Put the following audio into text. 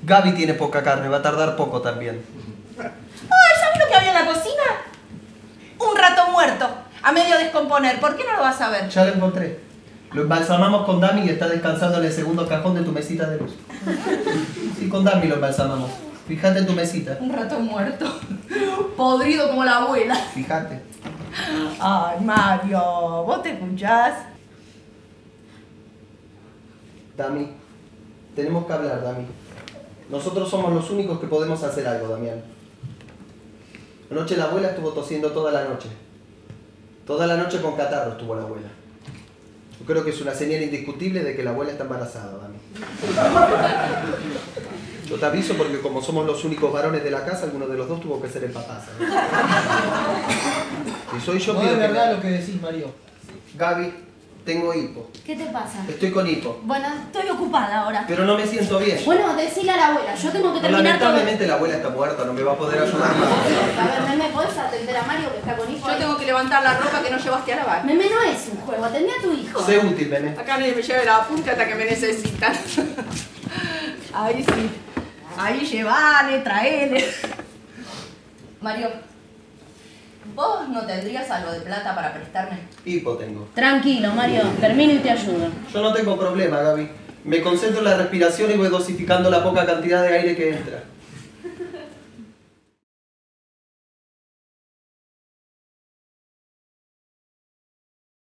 Gaby tiene poca carne, va a tardar poco también. Ay, ¿sabes lo que había en la cocina? Un rato muerto, a medio descomponer. ¿Por qué no lo vas a ver? Ya lo encontré. Lo embalsamamos con Dami y está descansando en el segundo cajón de tu mesita de luz. Sí, con Dami lo embalsamamos. Fíjate en tu mesita. Un rato muerto, podrido como la abuela. Fíjate. Ay, Mario, ¿vos te escuchás? Dami, tenemos que hablar, Dami. Nosotros somos los únicos que podemos hacer algo, Damián. Anoche la abuela estuvo tosiendo toda la noche. Toda la noche con catarro estuvo la abuela. Yo creo que es una señal indiscutible de que la abuela está embarazada, Dami. Yo te aviso porque como somos los únicos varones de la casa, alguno de los dos tuvo que ser el papá, ¿sabes? Si soy yo, No pido es que verdad me- lo que decís, Mario. Gaby, tengo hipo. ¿Qué te pasa? Estoy con hipo. Bueno, estoy ocupada ahora. Pero no me siento bien. Bueno, decile a la abuela, yo tengo que Pero terminar todo. lamentablemente la abuela está muerta, no me va a poder ayudar más. A ver, Meme, ¿podés atender a Mario que está con hijo? Yo tengo que levantar la ropa que no llevaste a lavar. Meme no es un juego, atendé a tu hijo. Sé útil, Meme. Acá nadie me lleve la punta hasta que me necesitan. Ahí sí. Ahí llevale, traele. Mario, ¿vos no tendrías algo de plata para prestarme? Hipo tengo. Tranquilo, Mario, termino y te ayudo. Yo no tengo problema, Gaby. Me concentro en la respiración y voy dosificando la poca cantidad de aire que entra.